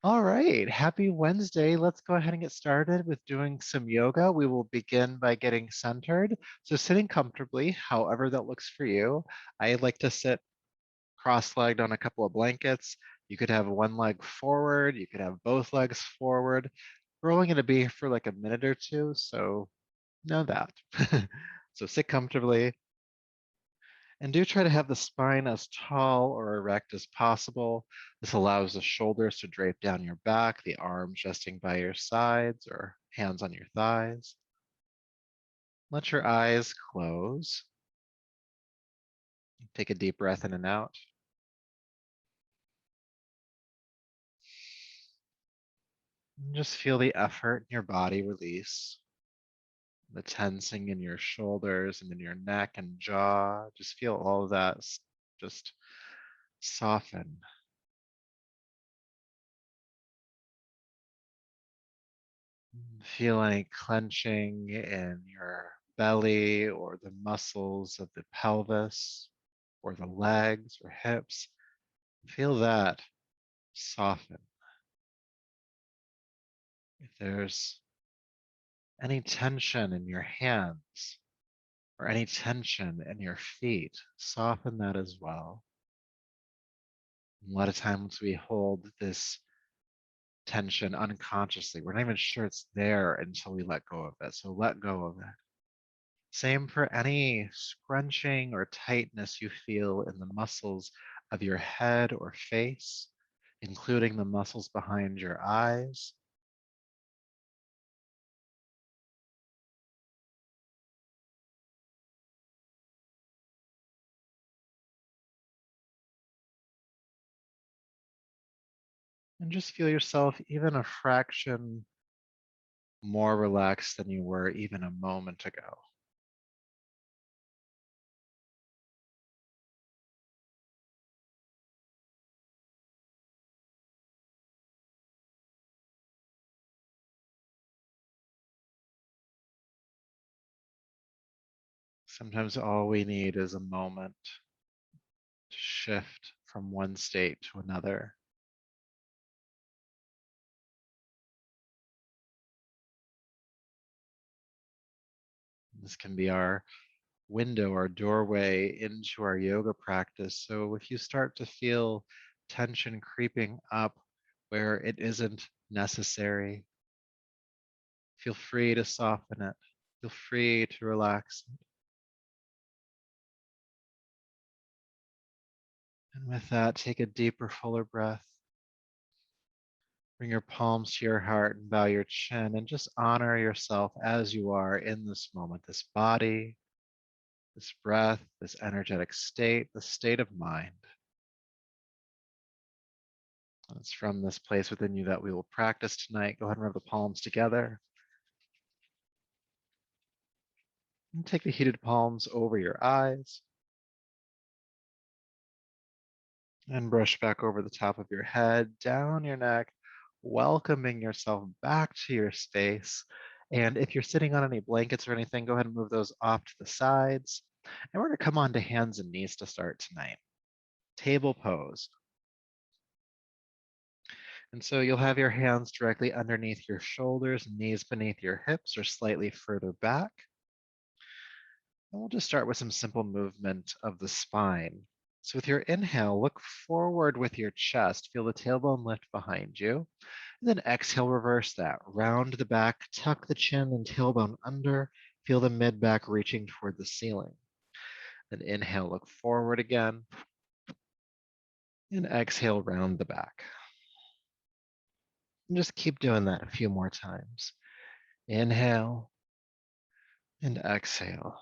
All right, happy Wednesday. Let's go ahead and get started with doing some yoga. We will begin by getting centered. So sitting comfortably, however that looks for you. I like to sit cross-legged on a couple of blankets. You could have one leg forward, you could have both legs forward. We're only going to be for like a minute or two, so know that. So sit comfortably. And do try to have the spine as tall or erect as possible. This allows the shoulders to drape down your back, the arms resting by your sides or hands on your thighs. Let your eyes close. Take a deep breath in and out. And just feel the effort in your body release. The tensing in your shoulders and in your neck and jaw. Just feel all of that just soften. Feel any clenching in your belly or the muscles of the pelvis or the legs or hips. Feel that soften. If there's any tension in your hands or any tension in your feet, soften that as well. A lot of times we hold this tension unconsciously. We're not even sure it's there until we let go of it. So let go of it. Same for any scrunching or tightness you feel in the muscles of your head or face, including the muscles behind your eyes. And just feel yourself even a fraction more relaxed than you were even a moment ago. Sometimes all we need is a moment to shift from one state to another. This can be our window or doorway into our yoga practice. So if you start to feel tension creeping up where it isn't necessary, feel free to soften it. Feel free to relax. And with that, take a deeper, fuller breath. Bring your palms to your heart and bow your chin and just honor yourself as you are in this moment, this body, this breath, this energetic state, the state of mind. And it's from this place within you that we will practice tonight. Go ahead and rub the palms together. And take the heated palms over your eyes. And brush back over the top of your head, down your neck, welcoming yourself back to your space. And if you're sitting on any blankets or anything, go ahead and move those off to the sides. And we're going to come on to hands and knees to start tonight. Table pose. And so you'll have your hands directly underneath your shoulders, knees beneath your hips or slightly further back. And we'll just start with some simple movement of the spine. So with your inhale, look forward with your chest. Feel the tailbone lift behind you. And then exhale, reverse that. Round the back, tuck the chin and tailbone under. Feel the mid back reaching toward the ceiling. Then inhale, look forward again. And exhale, round the back. And just keep doing that a few more times. Inhale and exhale.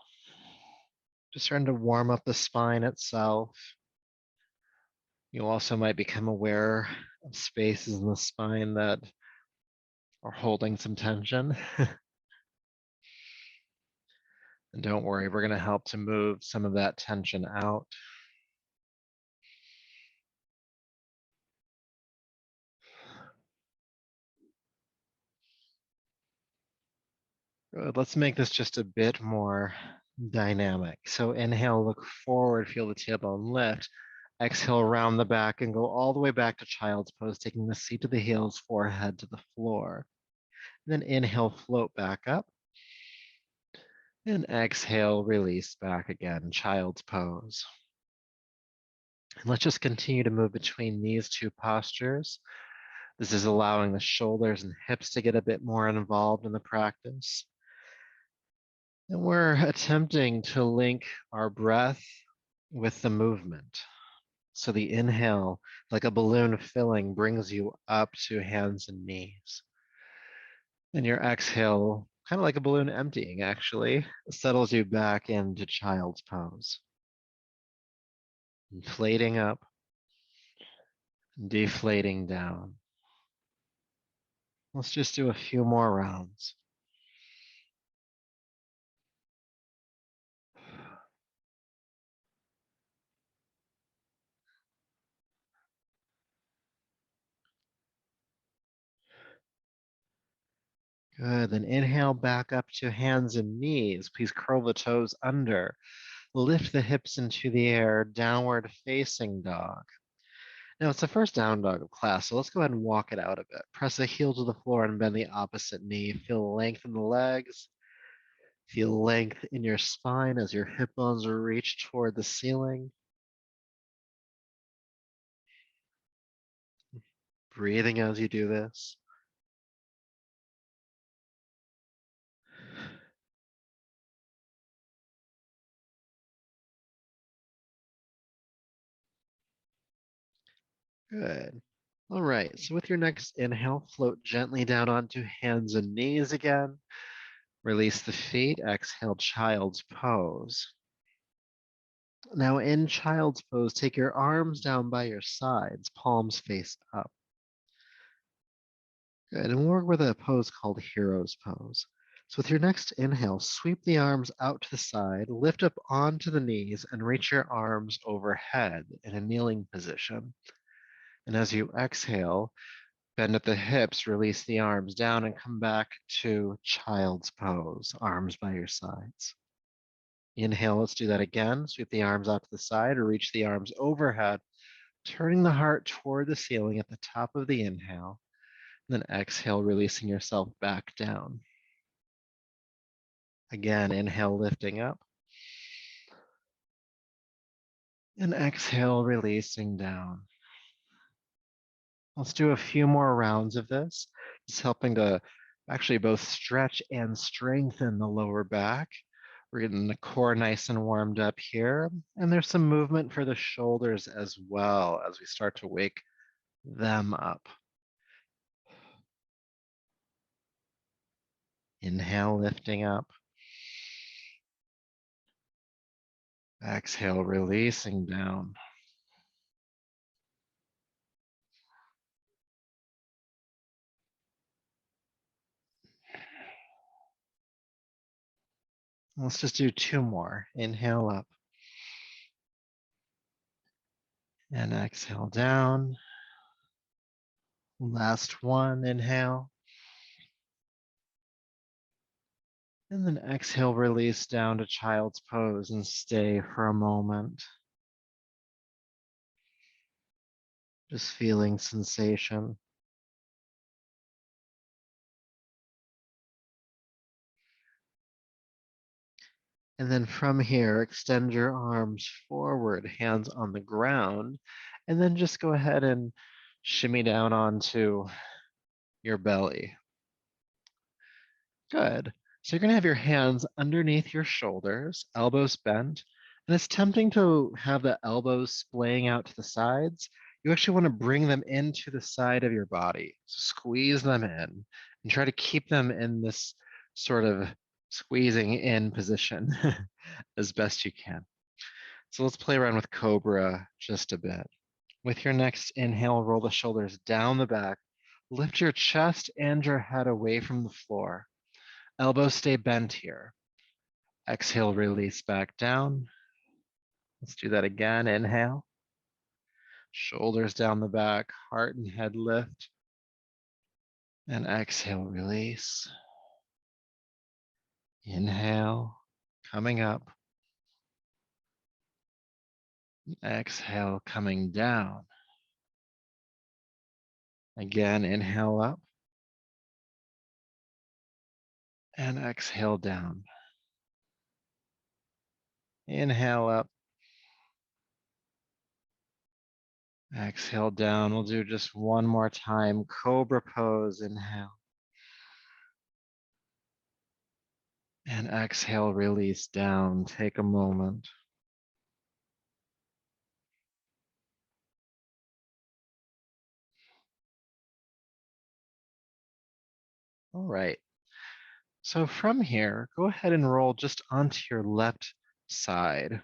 Just starting to warm up the spine itself. You also might become aware of spaces in the spine that are holding some tension. And don't worry, we're going to help to move some of that tension out. Good. Let's make this just a bit more dynamic. So inhale, look forward, feel the tailbone lift. Exhale, round the back and go all the way back to child's pose, taking the seat of the heels, forehead to the floor. Then inhale, float back up. And exhale, release back again, child's pose. And let's just continue to move between these two postures. This is allowing the shoulders and hips to get a bit more involved in the practice. And we're attempting to link our breath with the movement. So the inhale, like a balloon filling, brings you up to hands and knees. And your exhale, kind of like a balloon emptying actually, settles you back into child's pose. Inflating up, deflating down. Let's just do a few more rounds. Good, then inhale back up to hands and knees. Please curl the toes under. Lift the hips into the air, downward facing dog. Now it's the first down dog of class, so let's go ahead and walk it out a bit. Press the heel to the floor and bend the opposite knee. Feel length in the legs. Feel length in your spine as your hip bones reach toward the ceiling. Breathing as you do this. Good. All right, so with your next inhale, float gently down onto hands and knees again. Release the feet, exhale, child's pose. Now in child's pose, take your arms down by your sides, palms face up. Good, and we'll work with a pose called hero's pose. So with your next inhale, sweep the arms out to the side, lift up onto the knees, and reach your arms overhead in a kneeling position. And as you exhale, bend at the hips, release the arms down, and come back to child's pose, arms by your sides. Inhale, let's do that again. Sweep the arms out to the side or reach the arms overhead, turning the heart toward the ceiling at the top of the inhale. Then exhale, releasing yourself back down. Again, inhale, lifting up. And exhale, releasing down. Let's do a few more rounds of this. It's helping to actually both stretch and strengthen the lower back. We're getting the core nice and warmed up here. And there's some movement for the shoulders as well as we start to wake them up. Inhale, lifting up. Exhale, releasing down. Let's just do two more. Inhale up. And exhale down. Last one, inhale. And then exhale, release down to child's pose and stay for a moment. Just feeling sensation. And then from here, extend your arms forward, hands on the ground, and then just go ahead and shimmy down onto your belly. Good. So you're going to have your hands underneath your shoulders, elbows bent, and it's tempting to have the elbows splaying out to the sides. You actually want to bring them into the side of your body. So squeeze them in and try to keep them in this sort of squeezing in position as best you can. So let's play around with Cobra just a bit. With your next inhale, roll the shoulders down the back. Lift your chest and your head away from the floor. Elbows stay bent here. Exhale, release back down. Let's do that again. Inhale. Shoulders down the back, heart and head lift. And exhale, release. Inhale, coming up. Exhale, coming down. Again, inhale up and exhale down. Inhale up, exhale down. We'll do just one more time. Cobra pose, inhale. And exhale, release down. Take a moment. All right. So from here, go ahead and roll just onto your left side.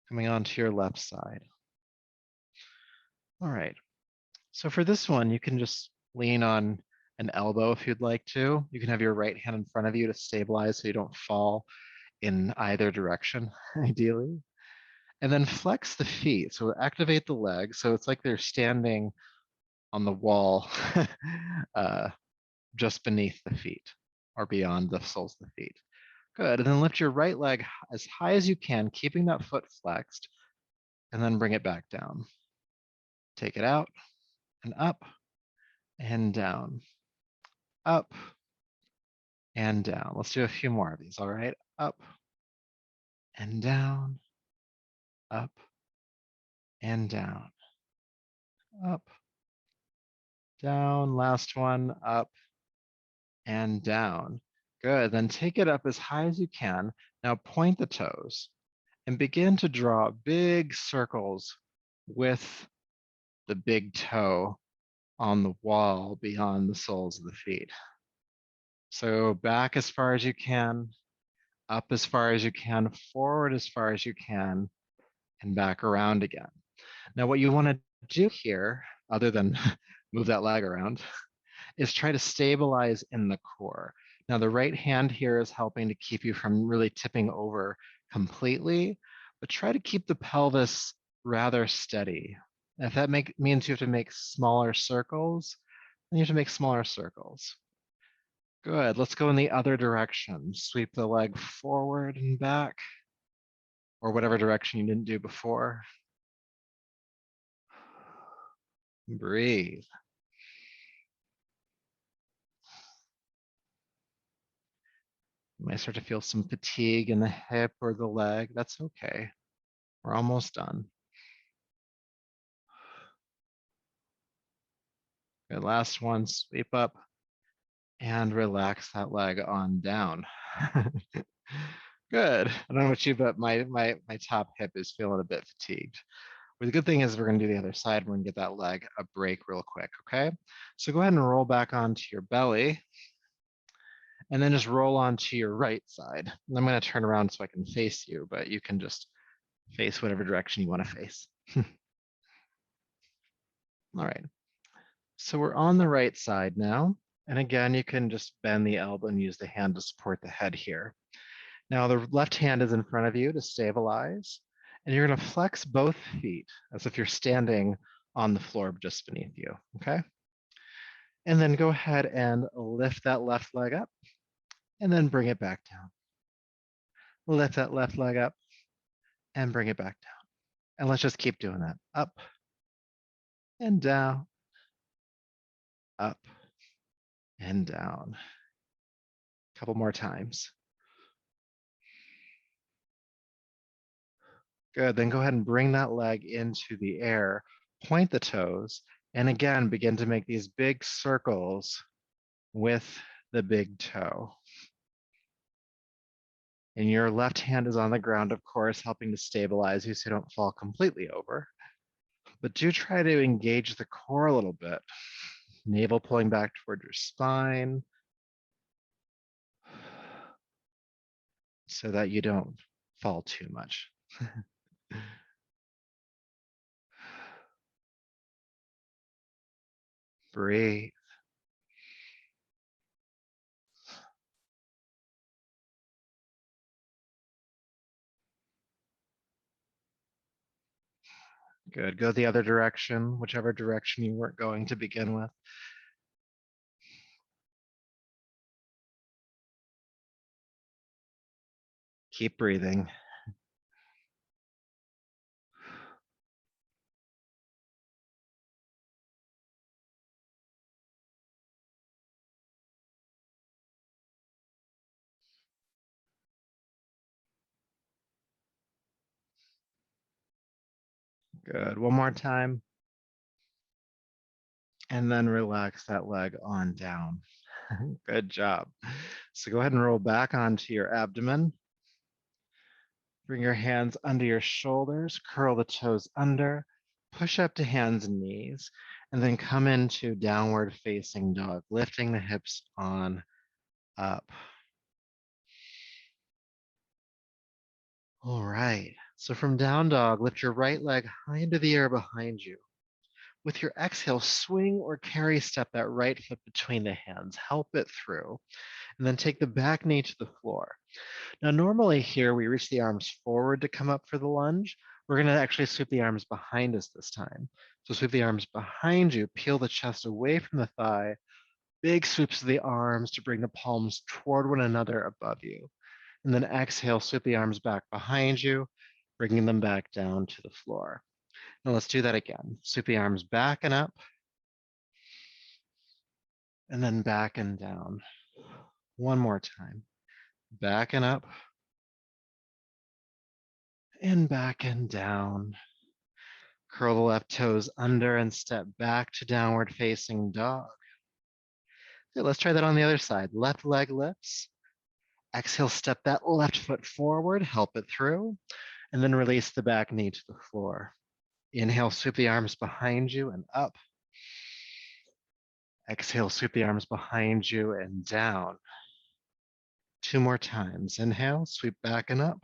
Coming onto your left side. All right. So for this one, you can just lean on an elbow if you'd like to. You can have your right hand in front of you to stabilize so you don't fall in either direction, ideally. And then flex the feet. So activate the legs. So it's like they're standing on the wall uh, just beneath the feet or beyond the soles of the feet. Good. And then lift your right leg as high as you can, keeping that foot flexed, and then bring it back down. Take it out and up and down, up and down. Let's do a few more of these. All right. Up and down, up and down, up, down. Last one, up and down. Good. Then take it up as high as you can. Now point the toes and begin to draw big circles with the big toe on the wall beyond the soles of the feet. So back as far as you can, up as far as you can, forward as far as you can, and back around again. Now, what you want to do here, other than move that leg around, is try to stabilize in the core. Now, the right hand here is helping to keep you from really tipping over completely, but try to keep the pelvis rather steady. If that means you have to make smaller circles, then you have to make smaller circles. Good. Let's go in the other direction. Sweep the leg forward and back, or whatever direction you didn't do before. Breathe. You might start to feel some fatigue in the hip or the leg. That's okay. We're almost done. Good. Last one. Sweep up and relax that leg on down. Good. I don't know about you, but my top hip is feeling a bit fatigued. But the good thing is we're going to do the other side. We're going to get that leg a break real quick, okay? So go ahead and roll back onto your belly and then just roll onto your right side. And I'm going to turn around so I can face you, but you can just face whatever direction you want to face. All right. So we're on the right side now. And again, you can just bend the elbow and use the hand to support the head here. Now the left hand is in front of you to stabilize. And you're going to flex both feet as if you're standing on the floor just beneath you, okay? And then go ahead and lift that left leg up and then bring it back down. Lift that left leg up and bring it back down. And let's just keep doing that. Up and down, up and down. A couple more times. Good, then go ahead and bring that leg into the air, point the toes, and again, begin to make these big circles with the big toe. And your left hand is on the ground, of course, helping to stabilize you so you don't fall completely over. But do try to engage the core a little bit. Navel pulling back toward your spine so that you don't fall too much. Breathe. Good. Go the other direction, whichever direction you weren't going to begin with. Keep breathing. Good. One more time. And then relax that leg on down. Good job. So go ahead and roll back onto your abdomen. Bring your hands under your shoulders, curl the toes under, push up to hands and knees, and then come into downward facing dog, lifting the hips on up. All right. So from down dog, lift your right leg high into the air behind you. With your exhale, swing or carry step that right foot between the hands. Help it through. And then take the back knee to the floor. Now, normally here, we reach the arms forward to come up for the lunge. We're going to actually sweep the arms behind us this time. So sweep the arms behind you, peel the chest away from the thigh, big sweeps of the arms to bring the palms toward one another above you. And then exhale, sweep the arms back behind you, bringing them back down to the floor. Now let's do that again. Sweep the arms back and up, and then back and down. One more time. Back and up, and back and down. Curl the left toes under and step back to downward facing dog. Okay, let's try that on the other side. Left leg lifts. Exhale, step that left foot forward, help it through, and then release the back knee to the floor. Inhale, sweep the arms behind you and up. Exhale, sweep the arms behind you and down. Two more times. Inhale, sweep back and up.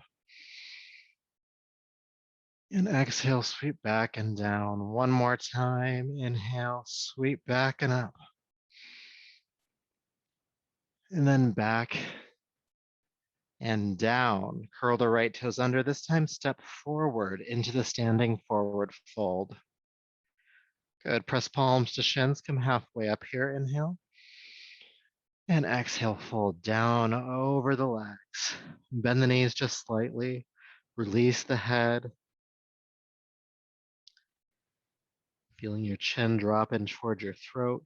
And exhale, sweep back and down. One more time. Inhale, sweep back and up. And then back and down. Curl the right toes under. This time, step forward into the standing forward fold. Good. Press palms to shins. Come halfway up here. Inhale. And exhale, fold down over the legs. Bend the knees just slightly. Release the head. Feeling your chin drop in toward your throat.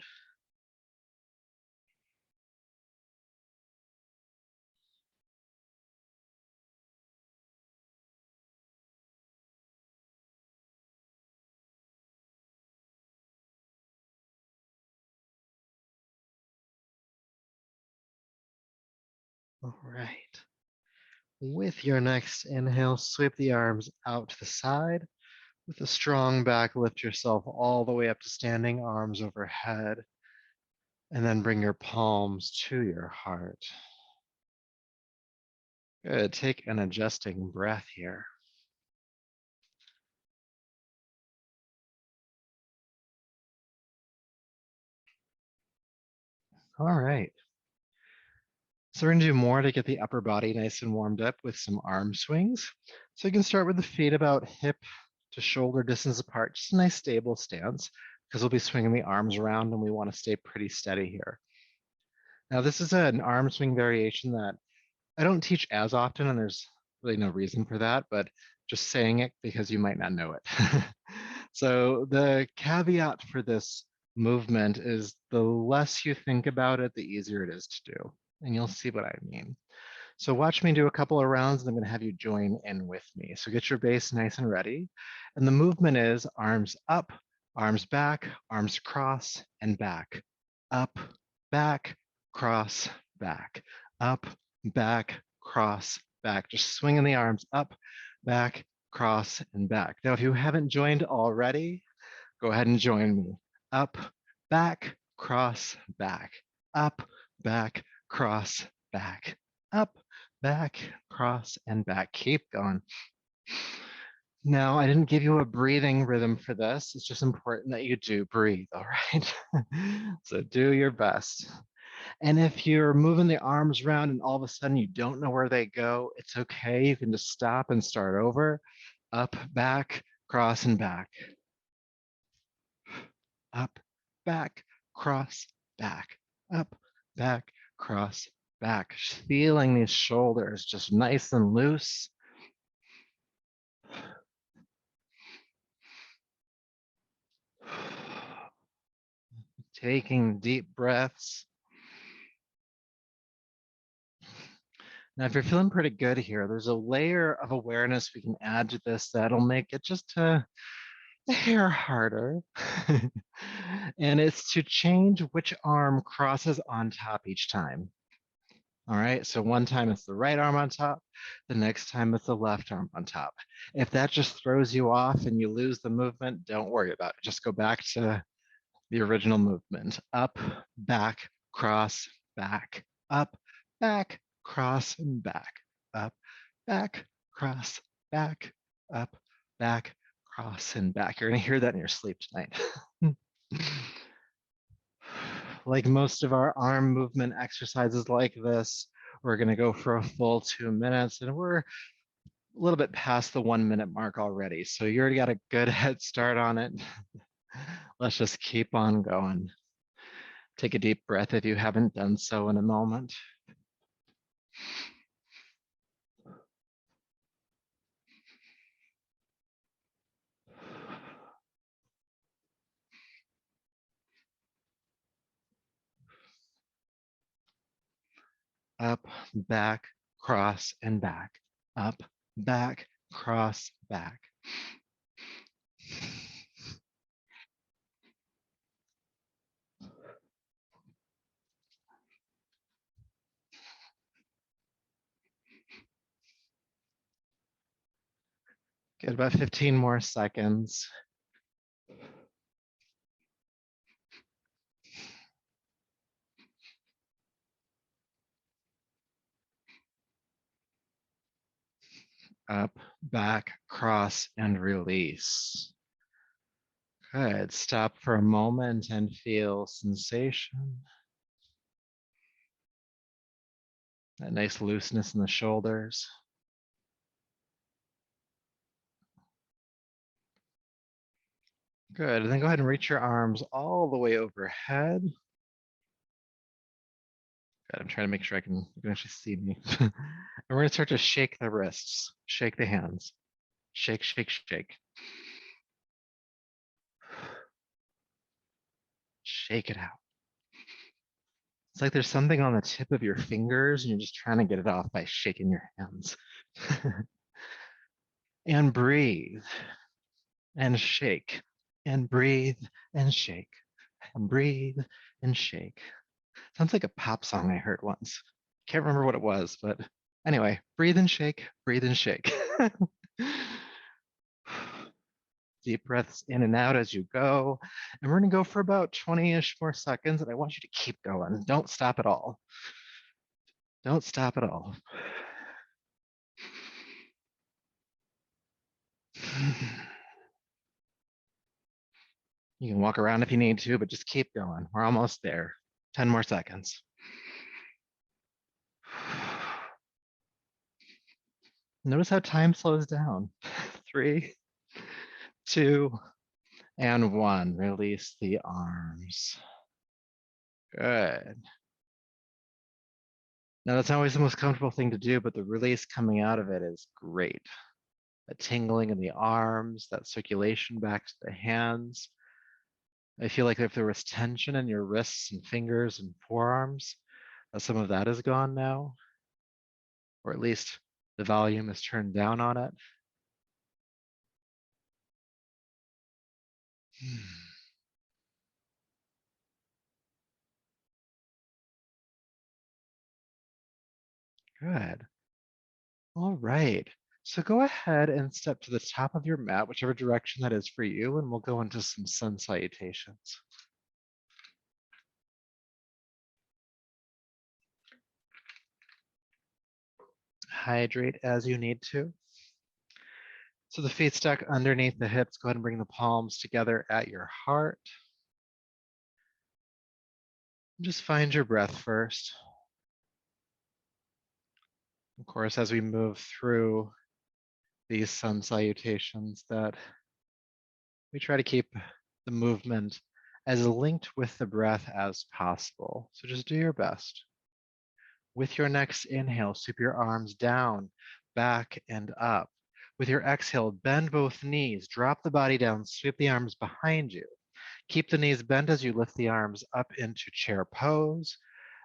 All right. With your next inhale, sweep the arms out to the side. With a strong back, lift yourself all the way up to standing, arms overhead. And then bring your palms to your heart. Good. Take an adjusting breath here. All right. So we're going to do more to get the upper body nice and warmed up with some arm swings. So you can start with the feet about hip to shoulder distance apart, just a nice stable stance, because we'll be swinging the arms around and we want to stay pretty steady here. Now this is an arm swing variation that I don't teach as often, and there's really no reason for that, but just saying it because you might not know it. So the caveat for this movement is the less you think about it, the easier it is to do. And you'll see what I mean. So watch me do a couple of rounds, and I'm going to have you join in with me. So get your base nice and ready. And the movement is arms up, arms back, arms cross, and back. Up, back, cross, back. Up, back, cross, back. Just swinging the arms up, back, cross, and back. Now, if you haven't joined already, go ahead and join me. Up, back, cross, back. Up, back, cross, back. Up, back, cross, and back. Keep going. Now, I didn't give you a breathing rhythm for this. It's just important that you do breathe, all right? So do your best. And if you're moving the arms around and all of a sudden you don't know where they go, it's okay. You can just stop and start over. Up, back, cross, and back. Up, back, cross, back. Up, back, cross, back. Feeling these shoulders just nice and loose. Taking deep breaths. Now, if you're feeling pretty good here, there's a layer of awareness we can add to this that'll make it just a hair harder. And it's to change which arm crosses on top each time. All right, so one time it's the right arm on top, the next time it's the left arm on top. If that just throws you off and you lose the movement, don't worry about it. Just go back to the original movement. Up, back, cross, back, up, back, cross, and back. Up, back, cross, back, up, back, cross, and back. You're gonna hear that in your sleep tonight. Like most of our arm movement exercises like this, we're gonna go for a full 2 minutes, and we're a little bit past the 1 minute mark already. So you already got a good head start on it. Let's just keep on going. Take a deep breath if you haven't done so in a moment. Up, back, cross, and back. Up, back, cross, back. Get about 15 more seconds. Up, back, cross, and release. Good. Stop for a moment and feel sensation. That nice looseness in the shoulders. Good. And then go ahead and reach your arms all the way overhead. Good. I'm trying to make sure you can actually see me. And we're going to start to shake the wrists, shake the hands. Shake, shake, shake. Shake it out. It's like there's something on the tip of your fingers and you're just trying to get it off by shaking your hands. And breathe and shake and breathe and shake and breathe and shake. Sounds like a pop song I heard once. Can't remember what it was, but anyway, breathe and shake, breathe and shake. Deep breaths in and out as you go. And we're gonna go for about 20-ish more seconds, and I want you to keep going. Don't stop at all. Don't stop at all. You can walk around if you need to, but just keep going. We're almost there. 10 more seconds. Notice how time slows down. 3, 2, and 1. Release the arms. Good. Now, that's not always the most comfortable thing to do, but the release coming out of it is great. That tingling in the arms, that circulation back to the hands. I feel like if there was tension in your wrists and fingers and forearms, some of that is gone now, or at least the volume is turned down on it. Good. All right. So go ahead and step to the top of your mat, whichever direction that is for you, and we'll go into some sun salutations. Hydrate as you need to. So the feet stuck underneath the hips. Go ahead and bring the palms together at your heart. Just find your breath first. Of course, as we move through these sun salutations, that we try to keep the movement as linked with the breath as possible. So just do your best. With your next inhale, sweep your arms down, back, and up. With your exhale, bend both knees, drop the body down, sweep the arms behind you. Keep the knees bent as you lift the arms up into chair pose,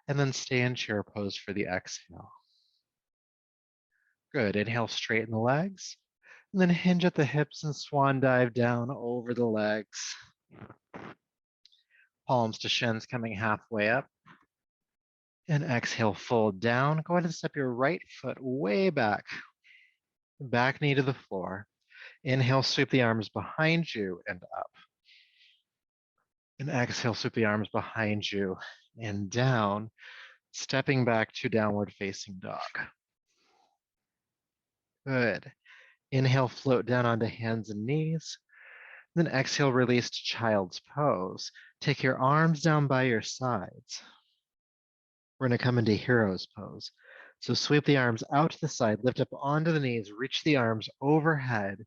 and then stay in chair pose for the exhale. Good. Inhale, straighten the legs. And then hinge at the hips and swan dive down over the legs. Palms to shins coming halfway up. And exhale, fold down. Go ahead and step your right foot way back. Back knee to the floor. Inhale, sweep the arms behind you and up. And exhale, sweep the arms behind you and down, stepping back to downward facing dog. Good. Inhale, float down onto hands and knees. Then exhale, release to child's pose. Take your arms down by your sides. We're going to come into hero's pose. So sweep the arms out to the side, lift up onto the knees, reach the arms overhead,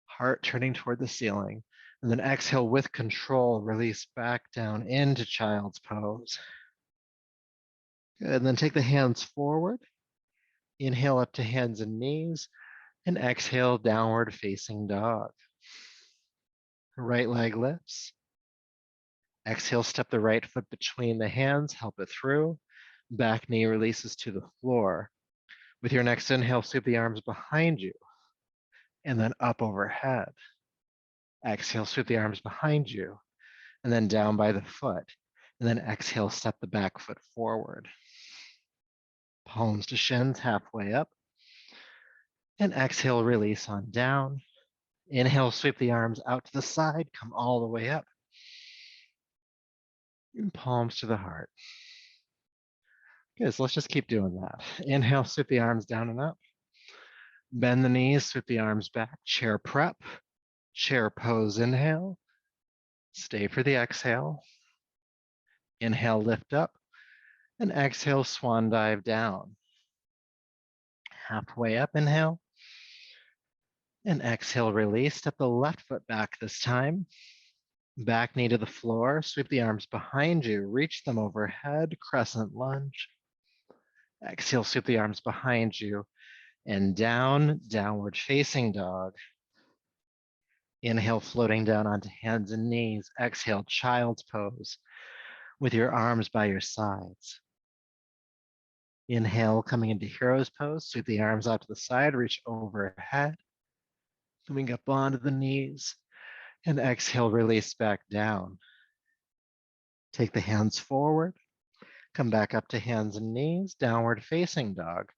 heart turning toward the ceiling. And then exhale with control, release back down into child's pose. Good. And then take the hands forward. Inhale up to hands and knees, and exhale, downward facing dog. Right leg lifts. Exhale, step the right foot between the hands, help it through. Back knee releases to the floor. With your next inhale, sweep the arms behind you, and then up overhead. Exhale, sweep the arms behind you, and then down by the foot. And then exhale, step the back foot forward. Palms to shins, halfway up. And exhale, release on down. Inhale, sweep the arms out to the side, come all the way up. And palms to the heart. Good, so let's just keep doing that. Inhale, sweep the arms down and up. Bend the knees, sweep the arms back. Chair prep, chair pose, inhale. Stay for the exhale. Inhale, lift up. And exhale, swan dive down. Halfway up, inhale. And exhale, release. Step the left foot back this time. Back knee to the floor. Sweep the arms behind you. Reach them overhead. Crescent lunge. Exhale, sweep the arms behind you. And down, downward facing dog. Inhale, floating down onto hands and knees. Exhale, child's pose with your arms by your sides. Inhale, coming into hero's pose. Sweep the arms out to the side. Reach overhead. Coming up onto the knees. And exhale, release back down. Take the hands forward. Come back up to hands and knees. Downward facing dog.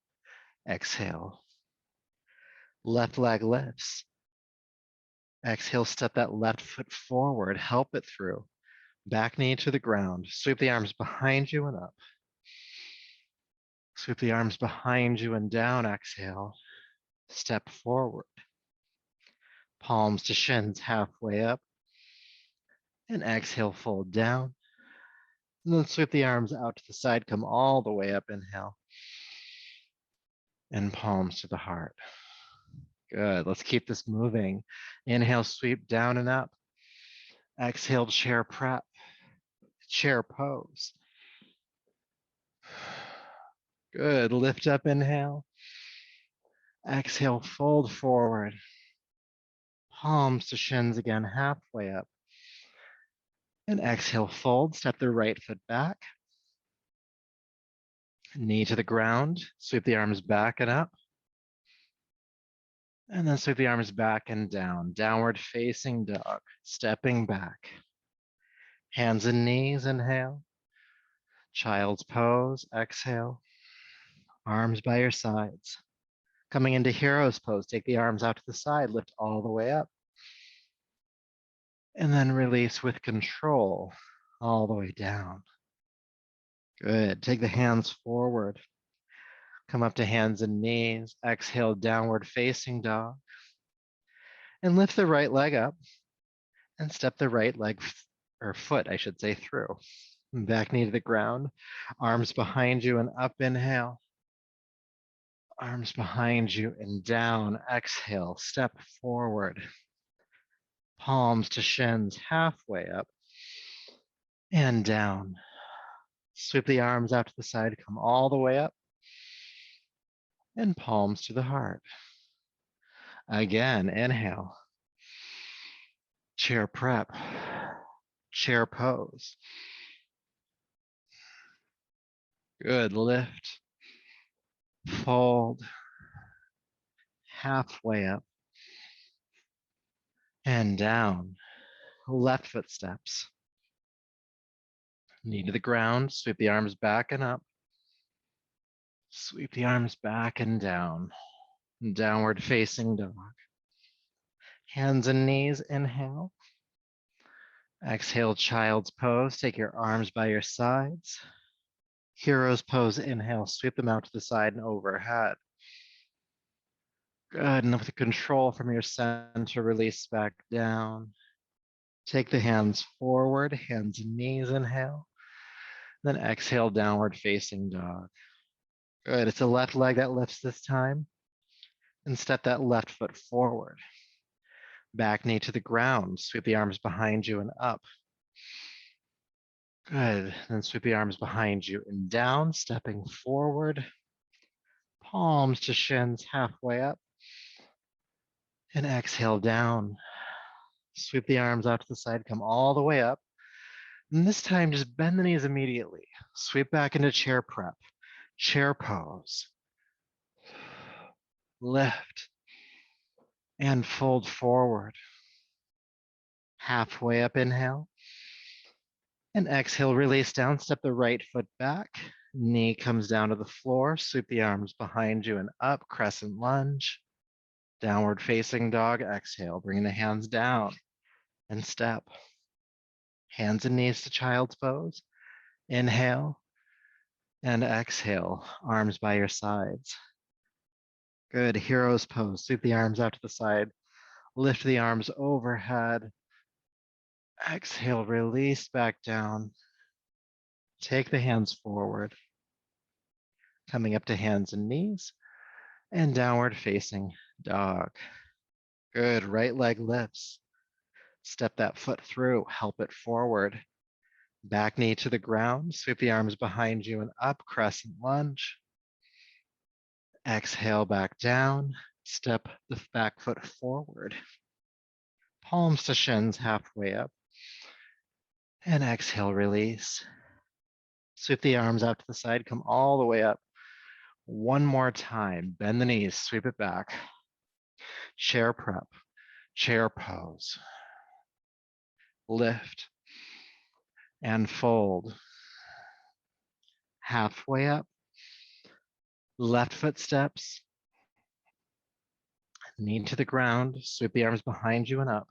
Exhale. Left leg lifts. Exhale, step that left foot forward. Help it through. Back knee to the ground. Sweep the arms behind you and up. Sweep the arms behind you and down. Exhale. Step forward. Palms to shins, halfway up. And exhale, fold down. And then sweep the arms out to the side. Come all the way up. Inhale. And palms to the heart. Good. Let's keep this moving. Inhale, sweep down and up. Exhale, chair prep. Chair pose. Good. Lift up, inhale. Exhale, fold forward. Palms to shins again, halfway up. And exhale, fold. Step the right foot back. Knee to the ground. Sweep the arms back and up. And then sweep the arms back and down. Downward facing dog. Stepping back. Hands and knees, inhale. Child's pose, exhale. Arms by your sides. Coming into hero's pose, take the arms out to the side, lift all the way up. And then release with control all the way down. Good. Take the hands forward. Come up to hands and knees. Exhale, downward facing dog. And lift the right leg up and step the right leg, or foot, I should say, through. Back knee to the ground. Arms behind you and up, inhale. Arms behind you and down. Exhale, step forward. Palms to shins, halfway up and down. Sweep the arms out to the side, come all the way up. And palms to the heart. Again, inhale. Chair prep. Chair pose. Good. Lift. Fold. halfway up and down. Left foot steps. Knee to the ground, sweep the arms back and up. Sweep the arms back and down. Downward facing dog. Hands and knees, inhale. Exhale, child's pose. Take your arms by your sides. Hero's pose, inhale, sweep them out to the side and overhead. Good, and with control from your center, release back down. Take the hands forward, hands and knees, inhale. Then exhale, downward facing dog. Good, it's the left leg that lifts this time. And step that left foot forward. Back knee to the ground, sweep the arms behind you and up. Good, then sweep the arms behind you and down, stepping forward. Palms to shins, halfway up. And exhale down. Sweep the arms out to the side, come all the way up. And this time, just bend the knees immediately. Sweep back into chair prep, chair pose. Lift and fold forward. Halfway up, inhale. And exhale, release down, step the right foot back. Knee comes down to the floor, sweep the arms behind you and up, crescent lunge. Downward facing dog, exhale, bringing the hands down and step. Hands and knees to child's pose. Inhale and exhale, arms by your sides. Good, hero's pose, sweep the arms out to the side. Lift the arms overhead. Exhale, release back down. Take the hands forward. Coming up to hands and knees. And downward facing dog. Good, right leg lifts. Step that foot through, help it forward. Back knee to the ground, sweep the arms behind you and up, crescent lunge. Exhale back down, step the back foot forward. Palms to shins, halfway up. And exhale, release. Sweep the arms out to the side, come all the way up. One more time, bend the knees, sweep it back. Chair prep, chair pose. Lift and fold. Halfway up. Left foot steps. Knee to the ground, sweep the arms behind you and up.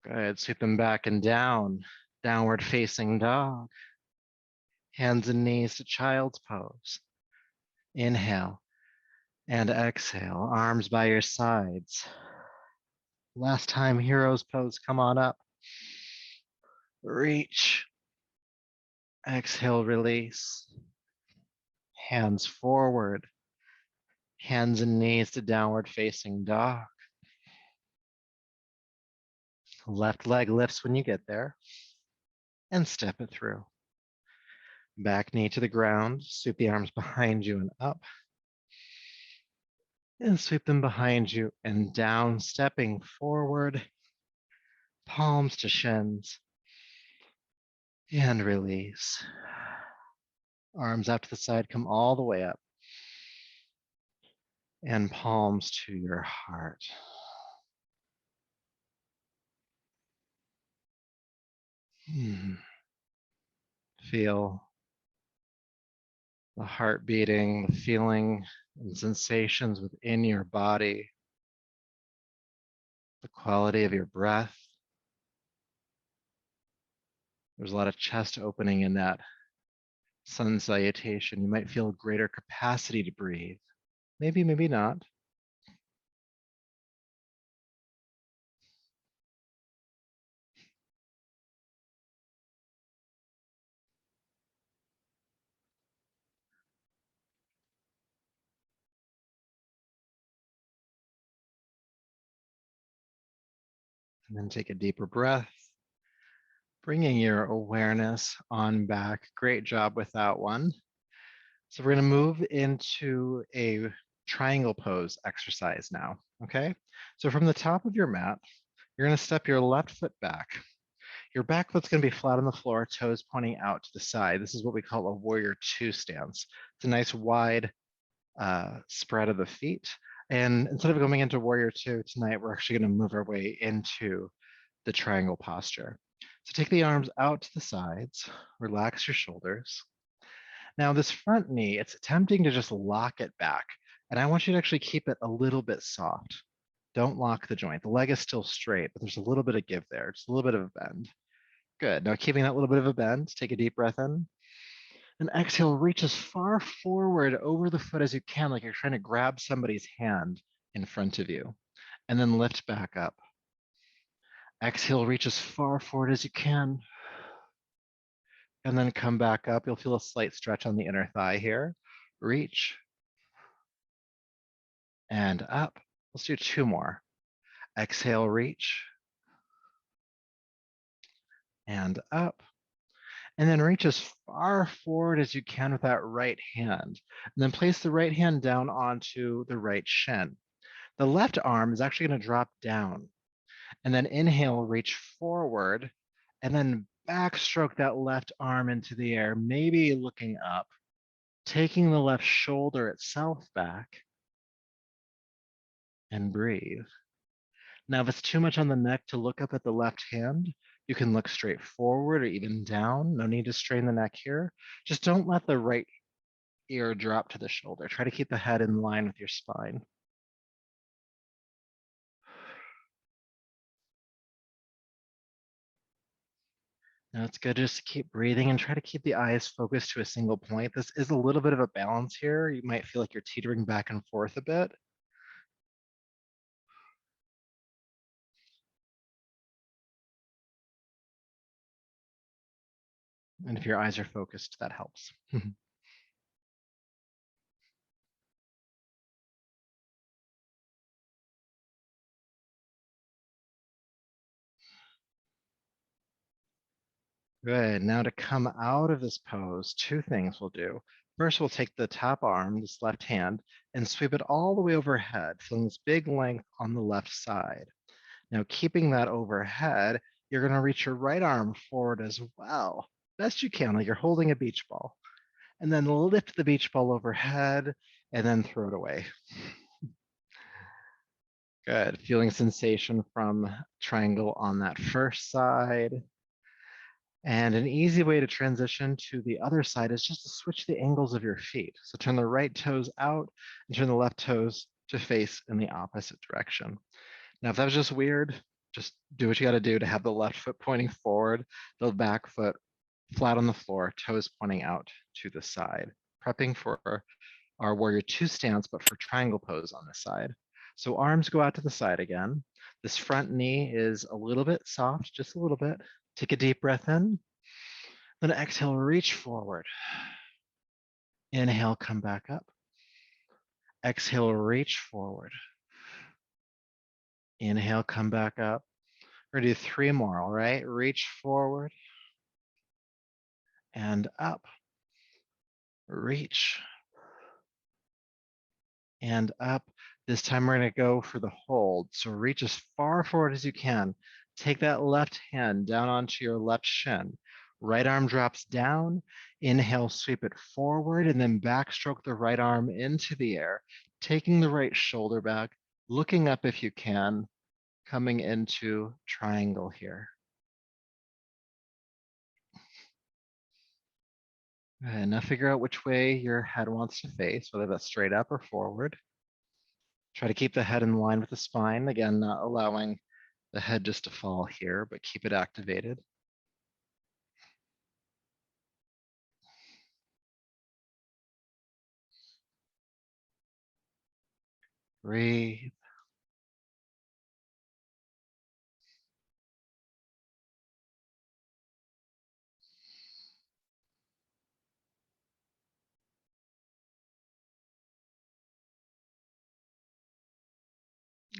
Good, sweep them back and down. Downward facing dog. Hands and knees to child's pose. Inhale and exhale, arms by your sides. Last time, hero's pose, come on up. Reach. Exhale, release. Hands forward. Hands and knees to downward facing dog. Left leg lifts when you get there. And step it through. Back knee to the ground, sweep the arms behind you and up. And sweep them behind you and down, stepping forward. Palms to shins. And release. Arms out to the side, come all the way up. And palms to your heart. Feel the heart beating, the feeling and sensations within your body, the quality of your breath. There's a lot of chest opening in that sun salutation. You might feel greater capacity to breathe. Maybe, maybe not. And then take a deeper breath, bringing your awareness on back. Great job with that one. So we're going to move into a triangle pose exercise now, okay? So from the top of your mat, you're going to step your left foot back. Your back foot's going to be flat on the floor, toes pointing out to the side. This is what we call a warrior two stance. It's a nice wide spread of the feet. And instead of going into warrior two tonight, we're actually going to move our way into the triangle posture. So take the arms out to the sides, relax your shoulders. Now this front knee, it's tempting to just lock it back. And I want you to actually keep it a little bit soft. Don't lock the joint. The leg is still straight, but there's a little bit of give there, just a little bit of a bend. Good. Now keeping that little bit of a bend, take a deep breath in. And exhale, reach as far forward over the foot as you can, like you're trying to grab somebody's hand in front of you. And then lift back up. Exhale, reach as far forward as you can. And then come back up. You'll feel a slight stretch on the inner thigh here. Reach. And up. Let's do two more. Exhale, reach. And up. And then reach as far forward as you can with that right hand. And then place the right hand down onto the right shin. The left arm is actually going to drop down. And then inhale, reach forward, and then backstroke that left arm into the air, maybe looking up, taking the left shoulder itself back, and breathe. Now, if it's too much on the neck to look up at the left hand, you can look straight forward or even down. No need to strain the neck here. Just don't let the right ear drop to the shoulder. Try to keep the head in line with your spine. Now it's good just to keep breathing and try to keep the eyes focused to a single point. This is a little bit of a balance here. You might feel like you're teetering back and forth a bit. And if your eyes are focused, that helps. Good. Now to come out of this pose, two things we'll do. First, we'll take the top arm, this left hand, and sweep it all the way overhead, feeling this big length on the left side. Now, keeping that overhead, you're going to reach your right arm forward as well, best you can, like you're holding a beach ball. And then lift the beach ball overhead and then throw it away. Good. Feeling sensation from triangle on that first side. And an easy way to transition to the other side is just to switch the angles of your feet. So turn the right toes out and turn the left toes to face in the opposite direction. Now, if that was just weird, just do what you got to do to have the left foot pointing forward, the back foot flat on the floor, toes pointing out to the side, prepping for our warrior two stance, but for triangle pose on this side. So arms go out to the side again. This front knee is a little bit soft, just a little bit. Take a deep breath in. Then exhale, reach forward. Inhale, come back up. Exhale, reach forward. Inhale, come back up. We're gonna do three more, all right? Reach forward and up. Reach and up. This time we're gonna go for the hold. So reach as far forward as you can. Take that left hand down onto your left shin. Right arm drops down. Inhale, sweep it forward, and then backstroke the right arm into the air, taking the right shoulder back, looking up if you can, coming into triangle here. And now figure out which way your head wants to face, whether that's straight up or forward. Try to keep the head in line with the spine. Again, not allowing the head just to fall here, but keep it activated. Breathe.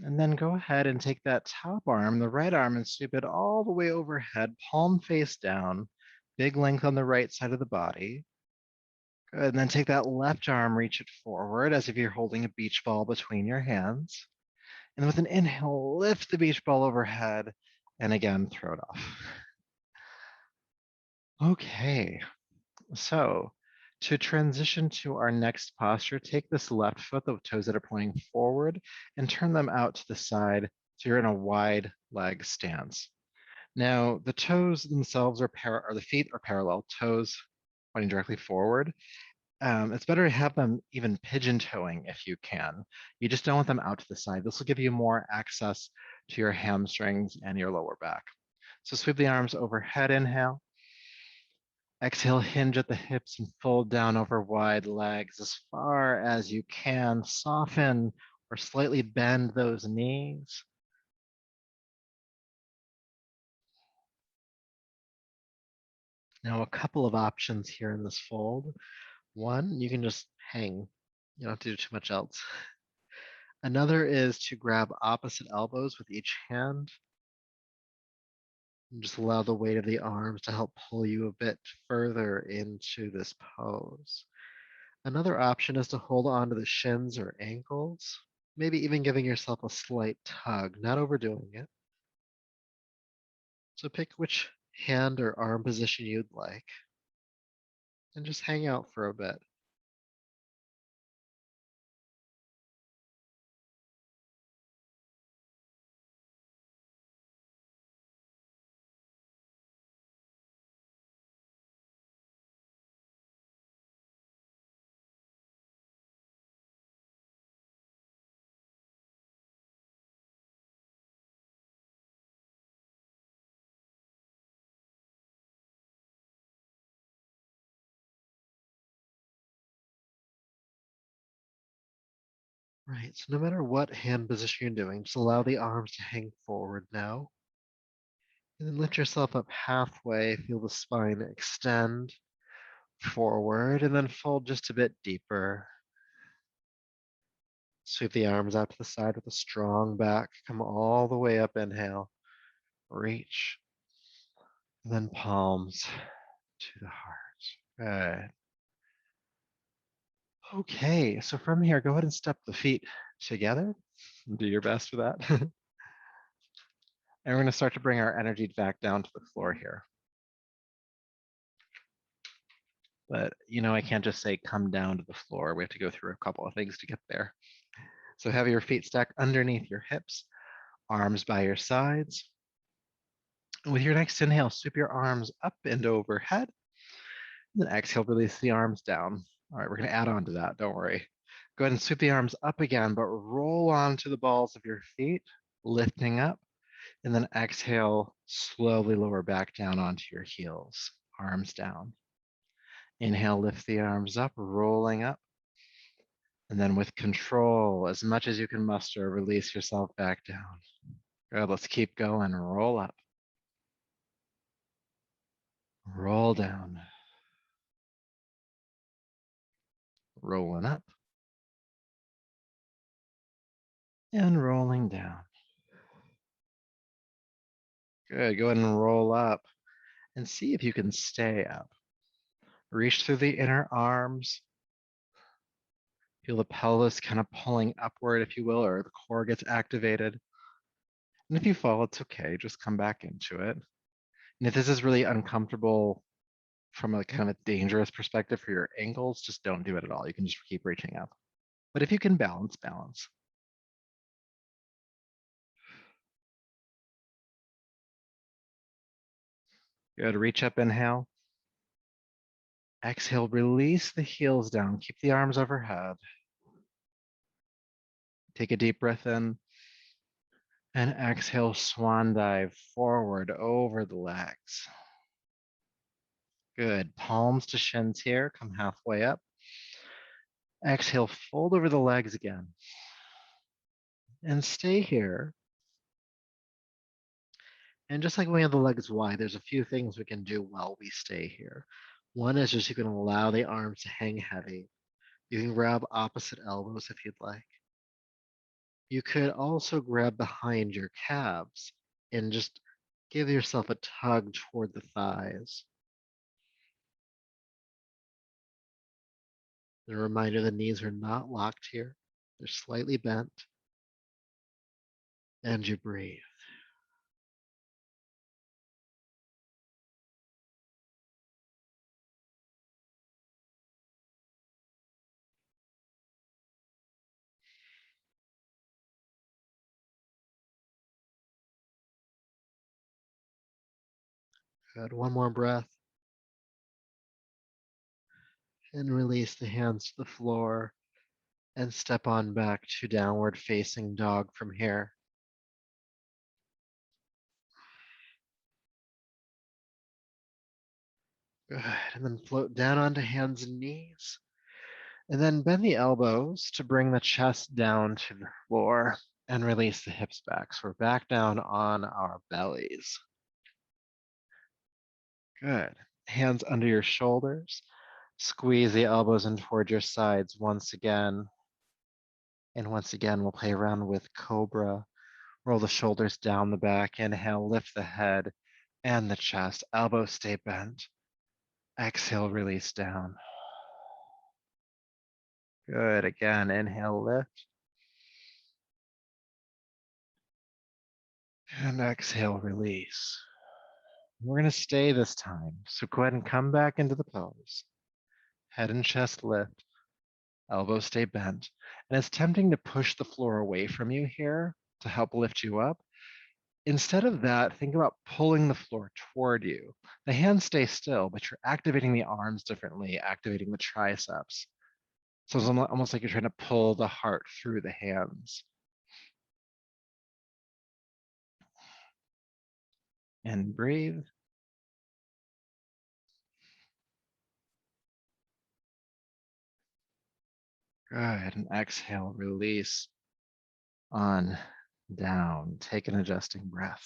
And then go ahead and take that top arm, the right arm, and sweep it all the way overhead, palm face down, big length on the right side of the body. Good. And then take that left arm, reach it forward as if you're holding a beach ball between your hands. And with an inhale, lift the beach ball overhead, and again, throw it off. Okay, so To transition to our next posture, take this left foot, the toes that are pointing forward, and turn them out to the side so you're in a wide leg stance. Now, the toes themselves or the feet are parallel, toes pointing directly forward. It's better to have them even pigeon toeing if you can. You just don't want them out to the side. This will give you more access to your hamstrings and your lower back. So sweep the arms overhead, inhale. Exhale, hinge at the hips and fold down over wide legs as far as you can. Soften or slightly bend those knees. Now, a couple of options here in this fold. One, you can just hang. You don't have to do too much else. Another is to grab opposite elbows with each hand and just allow the weight of the arms to help pull you a bit further into this pose. Another option is to hold on to the shins or ankles, maybe even giving yourself a slight tug, not overdoing it. So pick which hand or arm position you'd like and just hang out for a bit. Right, so no matter what hand position you're doing, just allow the arms to hang forward now. And then lift yourself up halfway, feel the spine extend forward, and then fold just a bit deeper. Sweep the arms out to the side with a strong back. Come all the way up, inhale. Reach. And then palms to the heart. Good. Okay, so from here, go ahead and step the feet together. Do your best for that. And we're going to start to bring our energy back down to the floor here. But I can't just say come down to the floor. We have to go through a couple of things to get there. So have your feet stacked underneath your hips, arms by your sides. And with your next inhale, sweep your arms up and overhead. And then exhale, release the arms down. All right, we're going to add on to that. Don't worry. Go ahead and sweep the arms up again, but roll onto the balls of your feet, lifting up. And then exhale, slowly lower back down onto your heels, arms down. Inhale, lift the arms up, rolling up. And then with control, as much as you can muster, release yourself back down. Good, let's keep going. Roll up. Roll down. Rolling up. And rolling down. Good, go ahead and roll up and see if you can stay up. Reach through the inner arms. Feel the pelvis kind of pulling upward, if you will, or the core gets activated. And if you fall, it's okay. Just come back into it. And if this is really uncomfortable from a kind of a dangerous perspective for your ankles, just don't do it at all. You can just keep reaching up. But if you can balance, balance. Good. Reach up, inhale. Exhale, release the heels down. Keep the arms overhead. Take a deep breath in. And exhale, swan dive forward over the legs. Good. Palms to shins here. Come halfway up. Exhale, fold over the legs again. And stay here. And just like when we have the legs wide, there's a few things we can do while we stay here. One is just you can allow the arms to hang heavy. You can grab opposite elbows if you'd like. You could also grab behind your calves and just give yourself a tug toward the thighs. A reminder the knees are not locked here. They're slightly bent. And you breathe. Good. One more breath. And release the hands to the floor and step on back to downward facing dog from here. Good. And then float down onto hands and knees. And then bend the elbows to bring the chest down to the floor and release the hips back. So we're back down on our bellies. Good. Hands under your shoulders. Squeeze the elbows in toward your sides once again. And once again, we'll play around with Cobra. Roll the shoulders down the back. Inhale, lift the head and the chest. Elbows stay bent. Exhale, release down. Good. Again, inhale, lift. And exhale, release. We're going to stay this time. So go ahead and come back into the pose. Head and chest lift. Elbows stay bent. And it's tempting to push the floor away from you here to help lift you up. Instead of that, think about pulling the floor toward you. The hands stay still, but you're activating the arms differently, activating the triceps. So it's almost like you're trying to pull the heart through the hands. And breathe. Good. And exhale, release on down. Take an adjusting breath.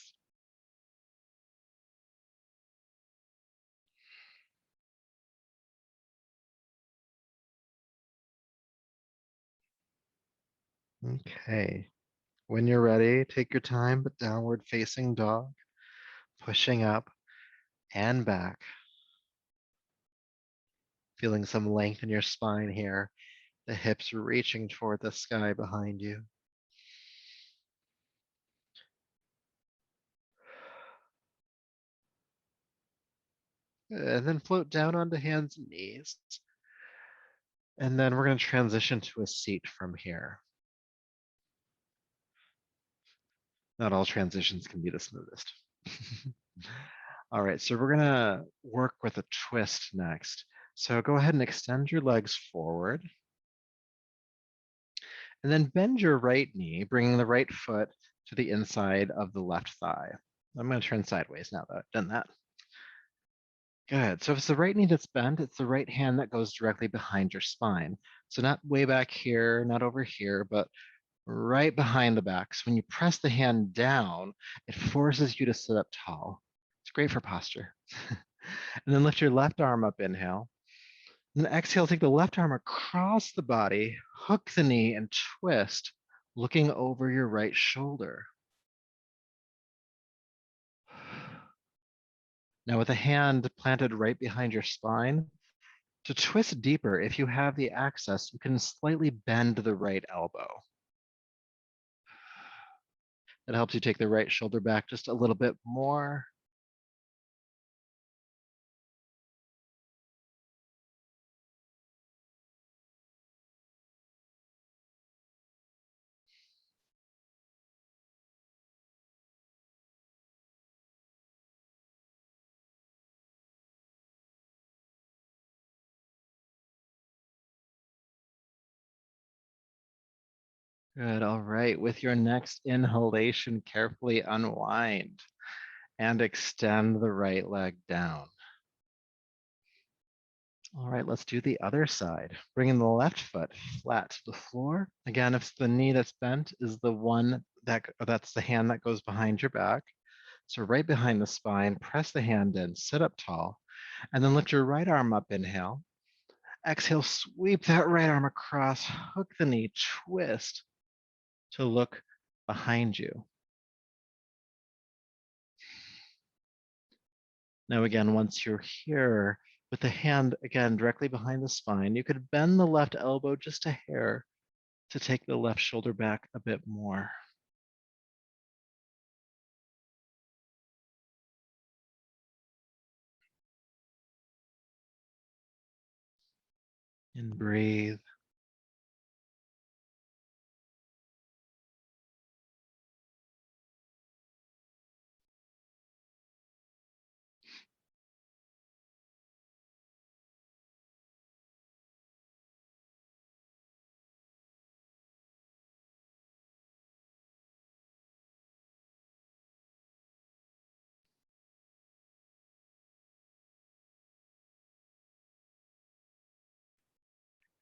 Okay. When you're ready, take your time, but downward facing dog, pushing up and back. Feeling some length in your spine here. The hips reaching toward the sky behind you. And then float down onto hands and knees. And then we're going to transition to a seat from here. Not all transitions can be the smoothest. All right, so we're going to work with a twist next. So go ahead and extend your legs forward. And then bend your right knee, bringing the right foot to the inside of the left thigh. I'm going to turn sideways now that I've done that. Good. So if it's the right knee that's bent, it's the right hand that goes directly behind your spine. So not way back here, not over here, but right behind the back. So when you press the hand down, it forces you to sit up tall. It's great for posture. And then lift your left arm up, inhale. And then exhale, take the left arm across the body, hook the knee and twist, looking over your right shoulder. Now with a hand planted right behind your spine, to twist deeper, if you have the access, you can slightly bend the right elbow. That helps you take the right shoulder back just a little bit more. Good, all right. With your next inhalation, carefully unwind and extend the right leg down. All right, let's do the other side. Bringing the left foot flat to the floor. Again, if the knee that's bent is the one that's the hand that goes behind your back. So right behind the spine, press the hand in, sit up tall, and then lift your right arm up, inhale. Exhale, sweep that right arm across, hook the knee, twist to look behind you. Now again, once you're here, with the hand again directly behind the spine, you could bend the left elbow just a hair to take the left shoulder back a bit more. And breathe.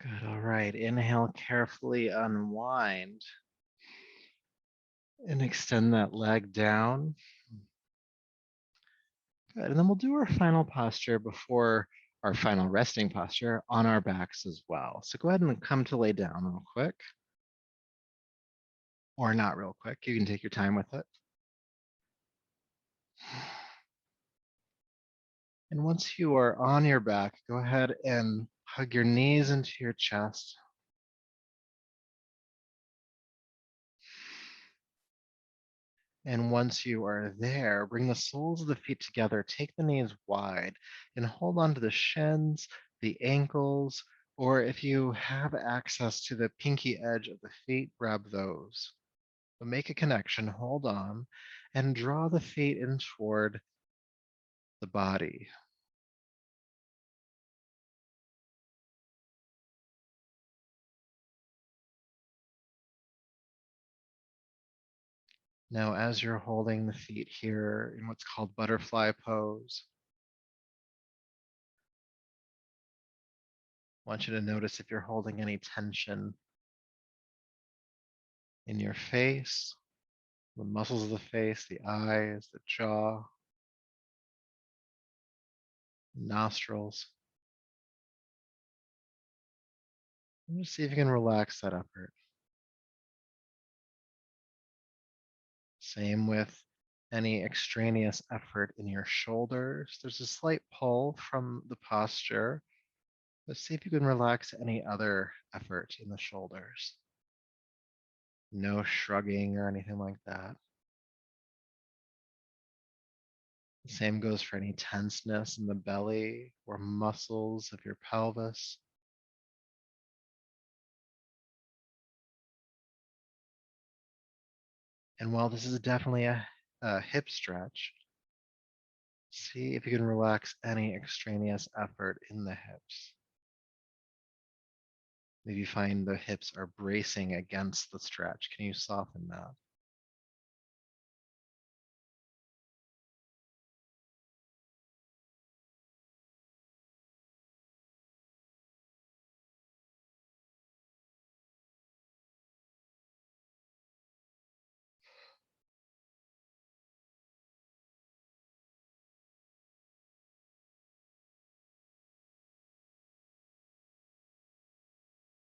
Good. All right. Inhale, carefully unwind and extend that leg down. Good. And then we'll do our final posture before our final resting posture on our backs as well. So go ahead and come to lay down real quick, or not real quick. You can take your time with it. And once you are on your back, go ahead and hug your knees into your chest. And once you are there, bring the soles of the feet together, take the knees wide, and hold on to the shins, the ankles, or if you have access to the pinky edge of the feet, grab those. But make a connection, hold on, and draw the feet in toward the body. Now, as you're holding the feet here in what's called butterfly pose, I want you to notice if you're holding any tension in your face, the muscles of the face, the eyes, the jaw, nostrils. And just see if you can relax that effort. Same with any extraneous effort in your shoulders. There's a slight pull from the posture. Let's see if you can relax any other effort in the shoulders. No shrugging or anything like that. The same goes for any tenseness in the belly or muscles of your pelvis. And while this is definitely a hip stretch, see if you can relax any extraneous effort in the hips. Maybe you find the hips are bracing against the stretch. Can you soften that?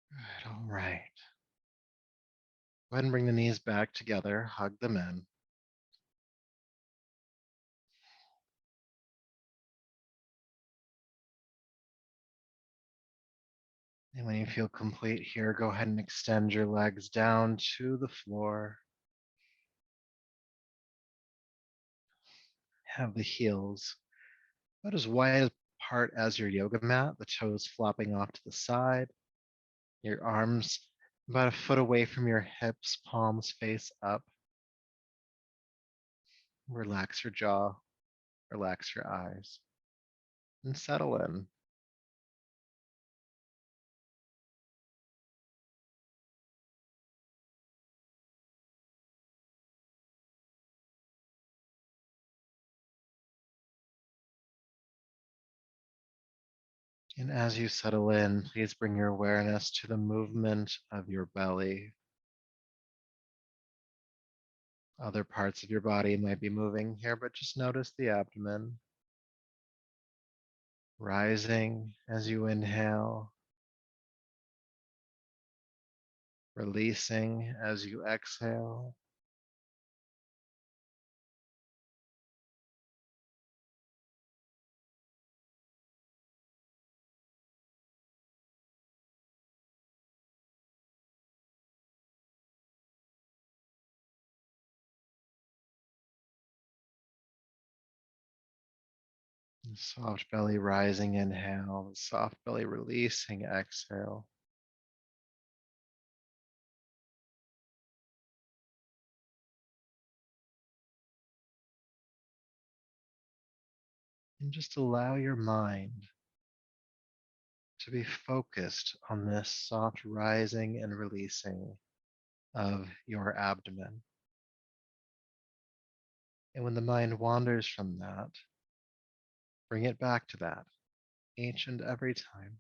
Good, all right. Go ahead and bring the knees back together, hug them in. And when you feel complete here, go ahead and extend your legs down to the floor. Have the heels about as wide apart as your yoga mat, the toes flopping off to the side, your arms about a foot away from your hips, palms face up. Relax your jaw, relax your eyes, and settle in. And as you settle in, please bring your awareness to the movement of your belly. Other parts of your body might be moving here, but just notice the abdomen rising as you inhale, releasing as you exhale. Soft belly rising, inhale, soft belly releasing, exhale. And just allow your mind to be focused on this soft rising and releasing of your abdomen. And when the mind wanders from that, bring it back to that each and every time.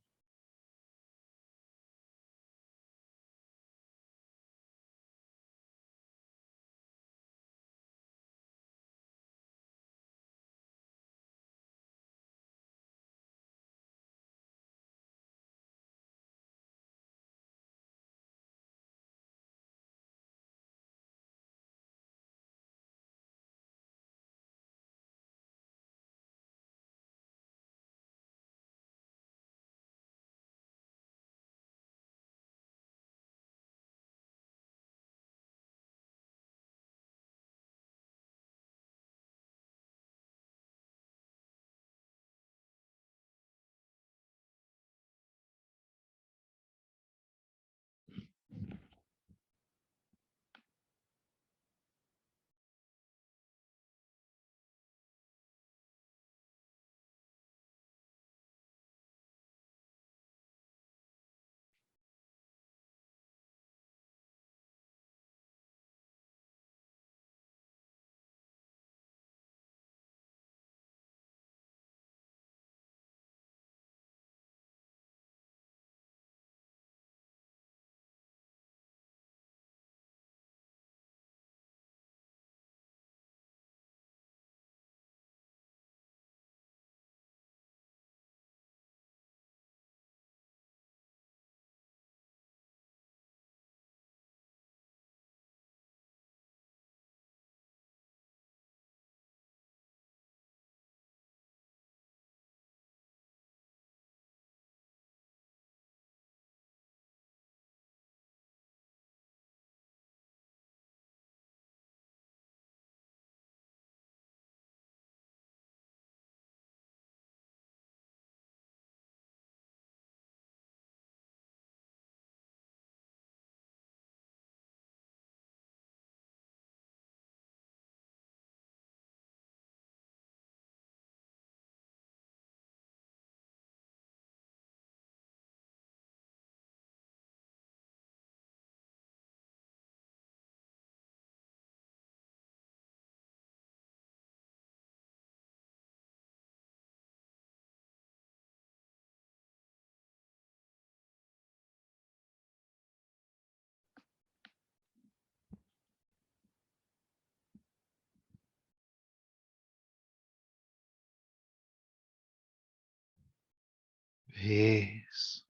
peace,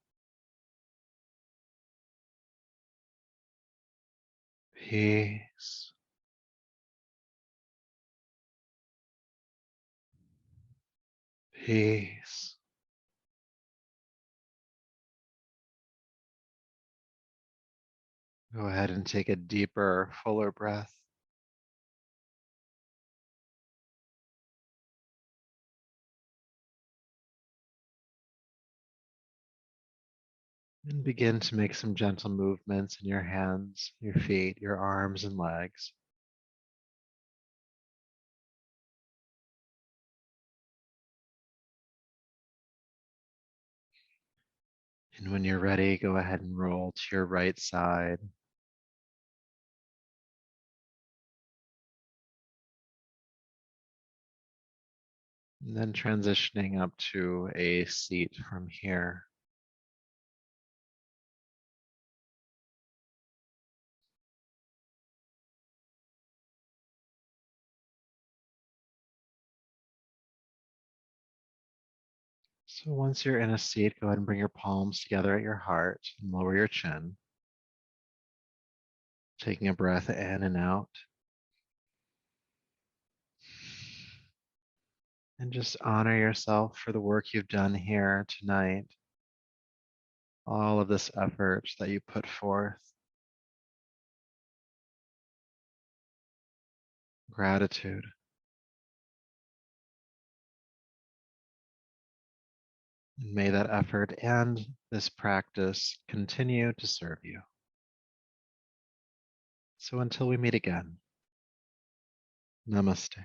peace, peace. Go ahead and take a deeper, fuller breath. And begin to make some gentle movements in your hands, your feet, your arms and legs. And when you're ready, go ahead and roll to your right side. And then transitioning up to a seat from here. So once you're in a seat, go ahead and bring your palms together at your heart and lower your chin. Taking a breath in and out. And just honor yourself for the work you've done here tonight. All of this effort that you put forth. Gratitude. And may that effort and this practice continue to serve you. So until we meet again, namaste.